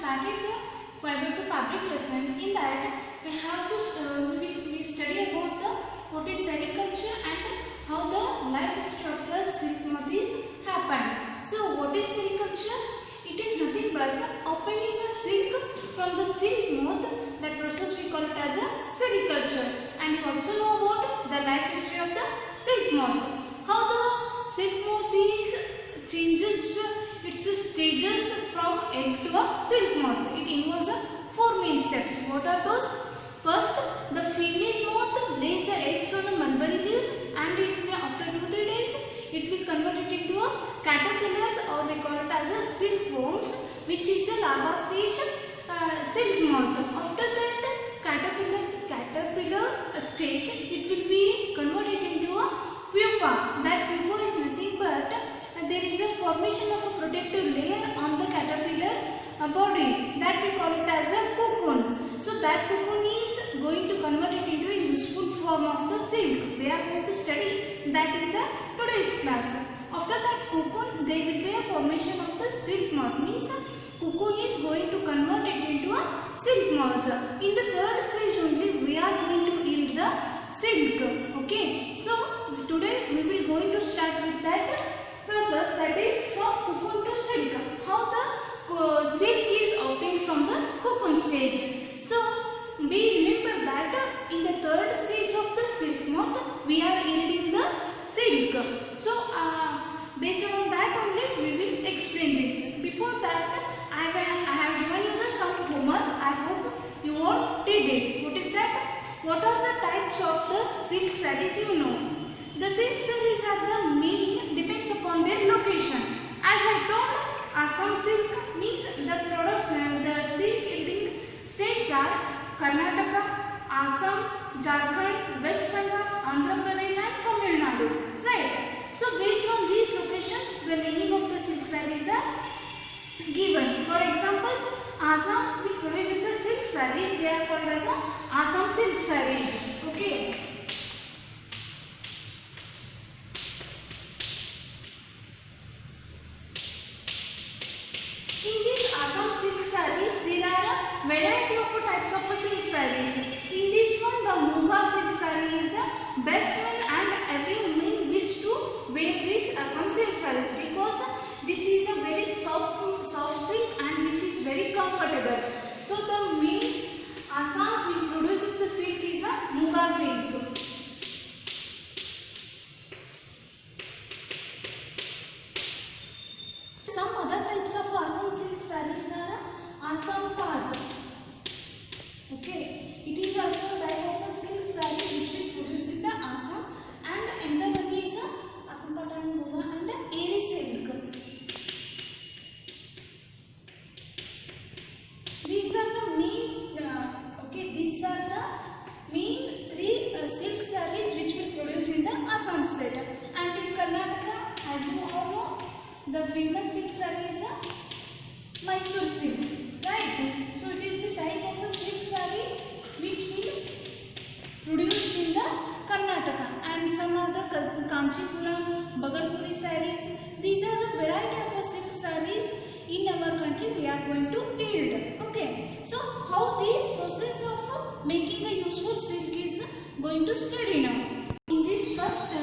started the fiber to fabric lesson. In that we have to we study about the what is sericulture and how the life structure silk moth is happened. So what is sericulture? It is nothing but opening a silk from the silk moth. That process we call it as a sericulture. And you also know about the life history of the silk moth. How the silk moth is changes its stages from egg to a silk moth. It involves 4 main steps. What are those? First, the female moth lays the eggs on a mulberry leaves, and after 2-3 days it will convert it into a caterpillars, or we call it as a silkworms, which is a larva stage silk moth. After that caterpillar stage, it will be converted into a pupa. That pupa is nothing but there is a formation of a protective layer on the caterpillar body, that we call it as a cocoon. So that cocoon is going to convert it into a useful form of the silk. We are going to study that in the today's class. After that cocoon, there will be a formation of the silk moth. Means cocoon is going to convert it into a silk moth. In the third stage only we are going to yield the silk. Okay. So today we will going to start with that process, that is from cocoon to silk. How the silk is obtained from the cocoon stage. So we remember that in the third stage of the silk moth we are yielding the silk. So based on that only we will explain this. Before that I have given you the some homework. I hope you all did it. What is that? What are the types of the silk sarees you know? The silk sarees are the main depends upon their location. As I told, Assam silk means the product, the silk yielding states are Karnataka, Assam, Jharkhand, West Bengal, Andhra Pradesh and Tamil Nadu. Right. So based on these locations, the naming of the silk sarees are given. For examples, Assam which produces the silk sarees, they are called as Assam silk sarees. Okay. In these Assam silk sarees, there are a variety of types of silk sarees. In this one, the Muga silk saree is the best one, and every woman wish to wear this Assam silk sarees because this is a very soft silk and which is very comfortable. So the main Assam which produces the silk is a Muga silk. Some other types of Assam silk sarees are Assam Pat. Okay, it is also a type of a silk saree which we produce in the Assam, and another one is Assam Pat and Muga and Eri silk. These are the main these are the main 3 silk sarees which we produce in the Assam state. And in Karnataka, as you all know, the famous silk saree is a Mysore silk, right? So it is the type of a silk saree which we produce in the Karnataka, and some are the Kanchipuram, Bhagalpuri sarees. These are the variety of silk sarees in our country we are going to yield. Okay. So how this process of making a useful silk is going to study now. In this first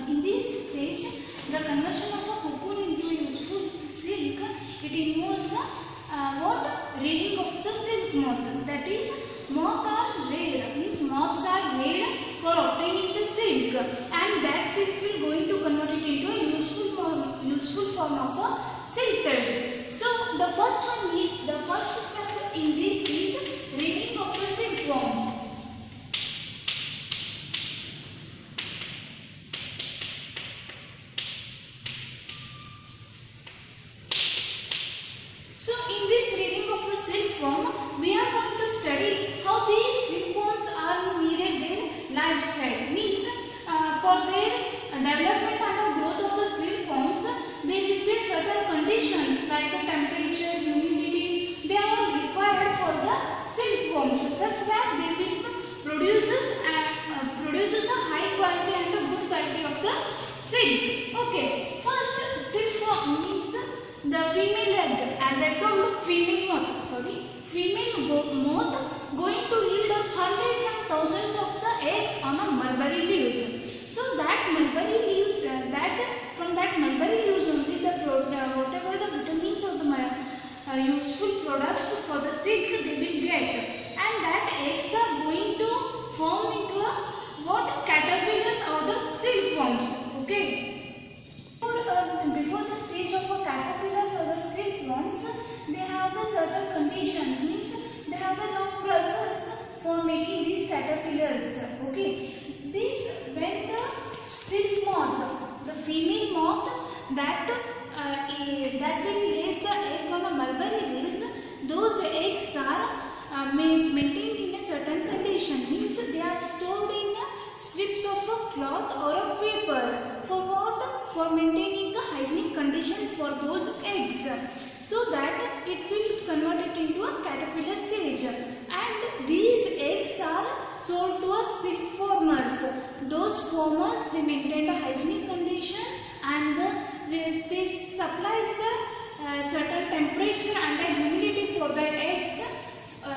in this stage, the conversion of a cocoon into a useful silk, it involves what? Rearing of the silk moth. That is, moths are reared, means moths are reared for obtaining the silk, and that silk will going to convert it into a useful form of a silk thread. So the first step in this is rearing of the silkworms. So in this reading of the silkworm, we are going to study how these silkworms are needed their lifestyle. Means for their development and growth of the silkworms, there will be certain conditions like the temperature, humidity. They are all required for the silkworms, such that they will produces a high quality and a good quality of the silk. Okay. First, silkworm means the female egg, as I told, female moth going to yield up hundreds and thousands of the eggs on a mulberry leaves. So that mulberry leaf, from that mulberry leaves only the whatever the vitamins or the useful products for the silk they will get, and that eggs are going to form into a caterpillars or the silkworms. Okay. Before the stage of a caterpillars or the silkworms, they have the certain conditions, means they have the long process for making these caterpillars. Okay, this when the silk moth, the female moth that will lays the egg on a mulberry leaves, those eggs are maintained in a certain condition, means they are stored in strips of a cloth or a paper. For what? For maintaining the hygienic condition for those eggs, so that it will convert it into a caterpillar stage. And these eggs are sold to a silk formers. Those formers, they maintain a hygienic condition, and they supplies the certain temperature and the humidity for the eggs,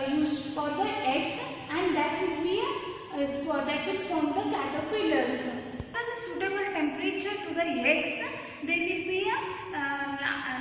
used for the eggs, and that will be that will form the caterpillars. The suitable temperature to the eggs, they will be a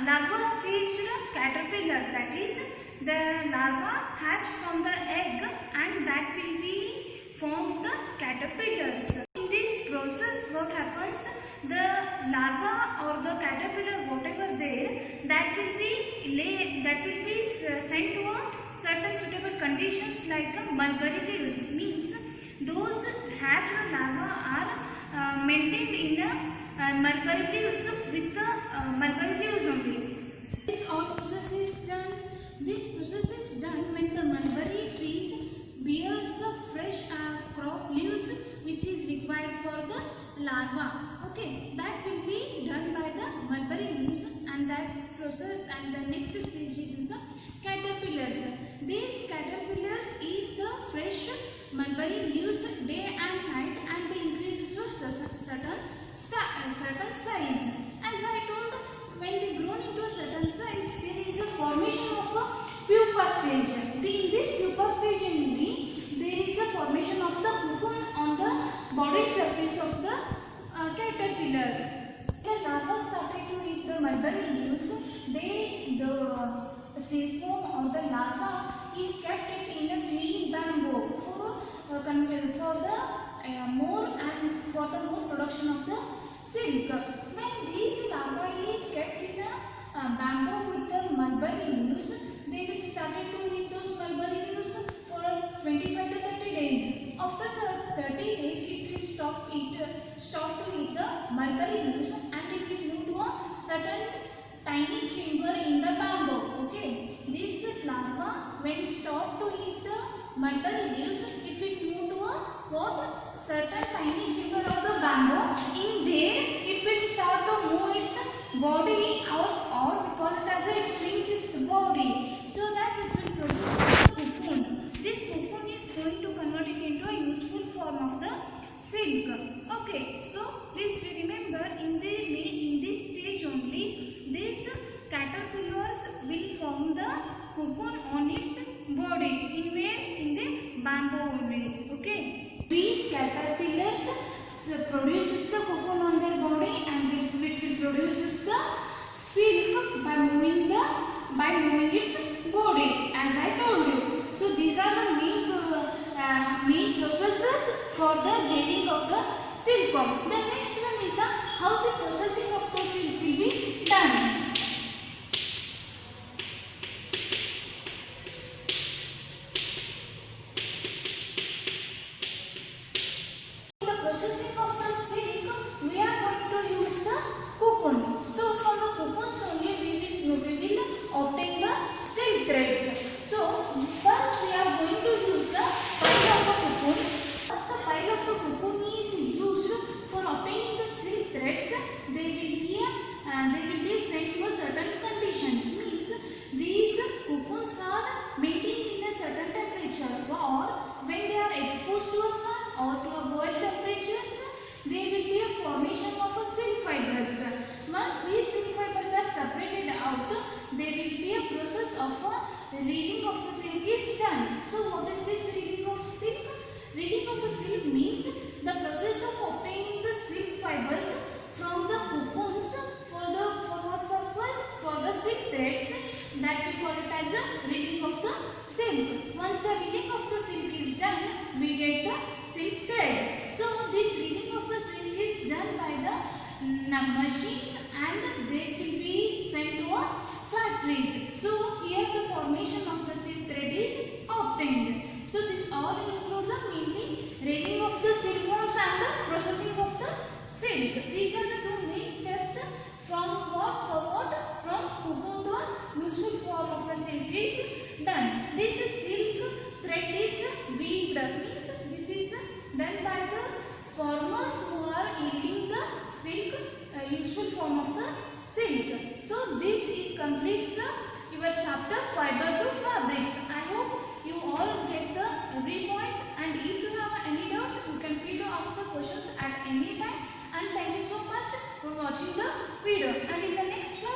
larva stage caterpillar, that is the larva hatch from the egg, and that will be form the caterpillars. In this process, what happens, the larva or the caterpillar, whatever there, that will be sent to a certain suitable conditions like mulberry leaves, means those hatch or larva are maintained in mulberry leaves with the mulberry leaves only. This all process is done. This process is done when the mulberry trees bears the fresh crop leaves which is required for the larva. Okay, that will be done by the mulberry leaves, and that process, and the next stage is the caterpillars. These caterpillars eat the fresh mulberry leaves day and night, and they increase to a certain size. As I told, when they grow into a certain size, there is a formation of a pupa stage. In this pupa stage only, there is a formation of the cocoon on the body surface of the caterpillar. The larva started to eat the mulberry leaves. The silkworm or the larva is kept in a clean bamboo for the more production of the silk. When these larvae is kept in a bamboo with the mulberry leaves, they will start to eat those mulberry leaves for 25 to 30 days. After the 30 days, it will stop to eat the mulberry leaves, and it will move to a certain tiny chamber in the bamboo. Okay, this larva, when stop to eat the mulberry leaves, it will move to a certain tiny chamber of the bamboo. In there, it will start to move its body, or we call it as it swings its body, so that it will produce a cocoon. This cocoon is going to convert it into a useful form of the silk. Okay, so please remember, in this stage only, these caterpillars will form the cocoon on its body. In the bamboo only. Okay, these caterpillars produces the cocoon on their body, and it will produces the silk by moving its body, as I told you. So these are the main processes for the laying of the silkworm. The next one is how the processing of the silk will be done. Processing of the silk, we are going to use the cocoon. So from the cocoons only we will obtain the silk threads. So first we are going to use the pile of the cocoon. Once the pile of the cocoon is used for obtaining the silk threads, they will be sent to a certain conditions. Means these cocoons are maintained in a certain temperature, or when they are exposed to a sun or to a boiled temperatures, there will be a formation of a silk fibers. Once these silk fibers are separated out, reading of the silk is done. So what is this reading of silk? Reading of a silk means the process of obtaining the silk fibers from the cocoons for what purpose? For the silk threads, that we call it as a reading of the silk. Once the reading of the silk is done, we get the silk thread. So this reading of the silk is done by the machines and they will be sent to a factories. So here the formation of the silk thread is obtained. So this all include the mainly reading of the silkworms and the processing of the silk. These are the two main steps from what forward from cocoon to a useful form of the silk is done. This silk thread is weaved, means this is done by the farmers who are yielding the silk useful form of the silk. So this completes your chapter fiber to fabrics. I hope you all get the every points, and if you have any doubts you can free to ask the questions at any time. And thank you so much for watching the video, and in the next one